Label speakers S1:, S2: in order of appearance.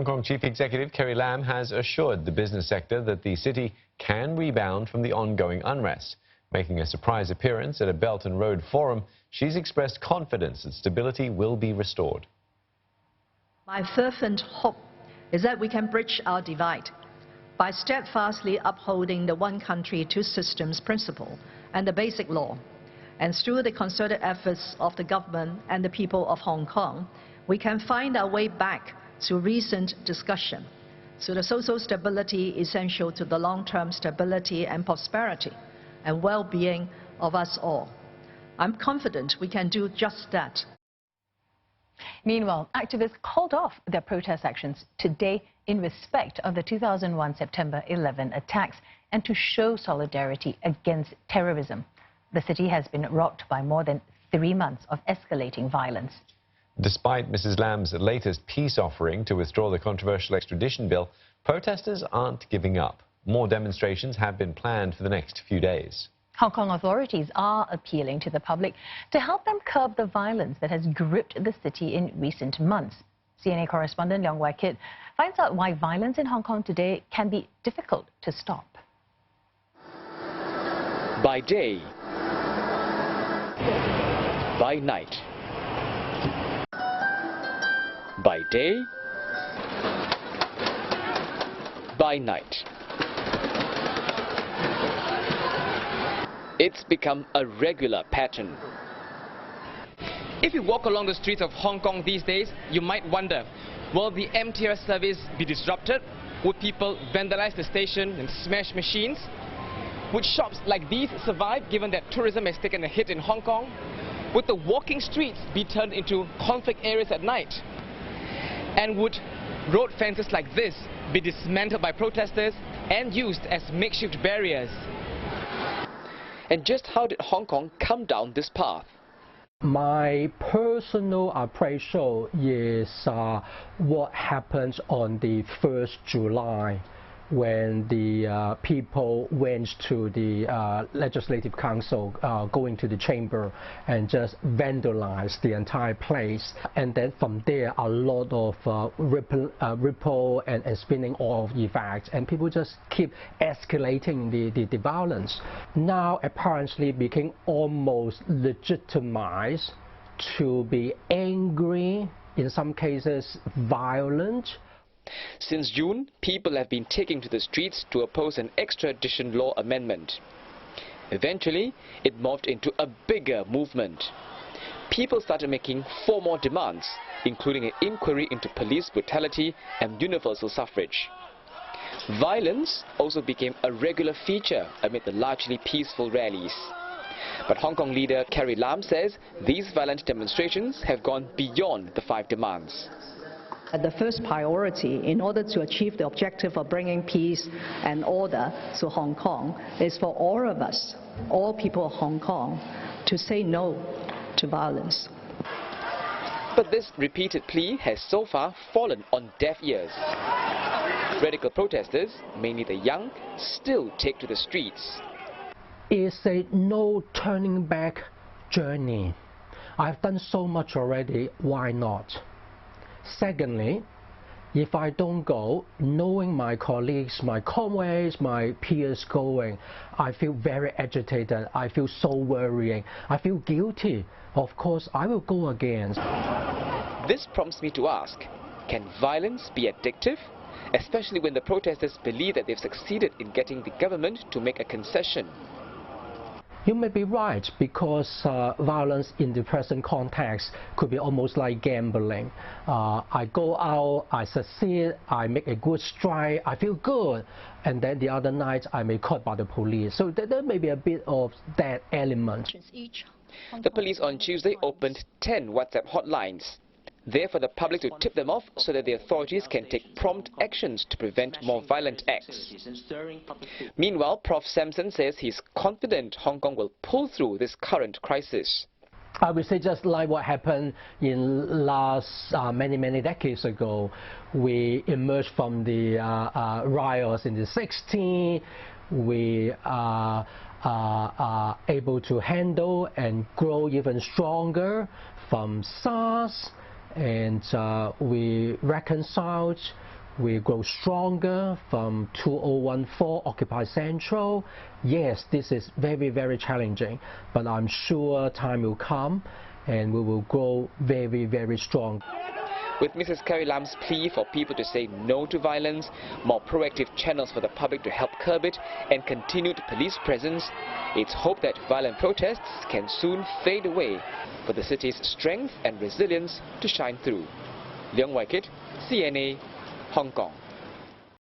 S1: Hong Kong Chief Executive Carrie Lam has assured the business sector that the city can rebound from the ongoing unrest. Making a surprise appearance at a Belt and Road forum, she's expressed confidence that stability will be restored.
S2: My fervent hope is that we can bridge our divide by steadfastly upholding the one country, two systems principle and the basic law. And through the concerted efforts of the government and the people of Hong Kong, we can find our way back to recent discussion, to the social stability essential to the long-term stability and prosperity and well-being of us all. I'm confident we can do just that.
S3: Meanwhile, activists called off their protest actions today in respect of the 2001 September 11 attacks and to show solidarity against terrorism. The city has been rocked by more than 3 months of escalating violence.
S1: Despite Mrs. Lam's latest peace offering to withdraw the controversial extradition bill, protesters aren't giving up. More demonstrations have been planned for the next few days.
S3: Hong Kong authorities are appealing to the public to help them curb the violence that has gripped the city in recent months. CNA correspondent Leong Wai-Kit finds out why violence in Hong Kong today can be difficult to stop.
S4: By day, by night, by day, by night. It's become a regular pattern. If you walk along the streets of Hong Kong these days, you might wonder, will the MTR service be disrupted? Would people vandalize the station and smash machines? Would shops like these survive given that tourism has taken a hit in Hong Kong? Would the walking streets be turned into conflict areas at night? And would road fences like this be dismantled by protesters and used as makeshift barriers? And just how did Hong Kong come down this path?
S5: My personal appraisal is what happened on the 1st July when the people went to the Legislative Council, going to the chamber and just vandalized the entire place. And then from there, a lot of ripple and spinning off effects, and people just keep escalating the violence. Now apparently became almost legitimized to be angry, in some cases violent.
S4: Since June, people have been taking to the streets to oppose an extradition law amendment. Eventually, it morphed into a bigger movement. People started making 4 more demands, including an inquiry into police brutality and universal suffrage. Violence also became a regular feature amid the largely peaceful rallies. But Hong Kong leader Carrie Lam says these violent demonstrations have gone beyond the 5 demands.
S2: The first priority in order to achieve the objective of bringing peace and order to Hong Kong is for all of us, all people of Hong Kong, to say no to violence.
S4: But this repeated plea has so far fallen on deaf ears. Radical protesters, mainly the young, still take to the streets.
S5: It's a no turning back journey. I've done so much already, why not? Secondly, if I don't go, knowing my colleagues, my comrades, my peers going, I feel very agitated, I feel so worrying, I feel guilty. Of course, I will go again.
S4: This prompts me to ask, can violence be addictive? Especially when the protesters believe that they've succeeded in getting the government to make a concession.
S5: You may be right, because violence in the present context could be almost like gambling. I go out, I succeed, I make a good strike, I feel good, and then the other night I may be caught by the police. So there may be a bit of that element.
S4: The police on Tuesday opened 10 WhatsApp hotlines. There for the public to tip them off so that the authorities can take prompt actions to prevent more violent acts. Meanwhile, Prof. Sampson says he's confident Hong Kong will pull through this current crisis.
S5: I would say just like what happened in last many decades ago. We emerged from the riots in the 60s. We are able to handle and grow even stronger from SARS. and we reconciled. We grow stronger from 2014 Occupy Central. Yes, this is very, very challenging, but I'm sure time will come and we will grow very, very strong.
S4: With Mrs. Carrie Lam's plea for people to say no to violence, more proactive channels for the public to help curb it, and continued police presence, it's hoped that violent protests can soon fade away for the city's strength and resilience to shine through. Leung Wai Kit, CNA, Hong Kong.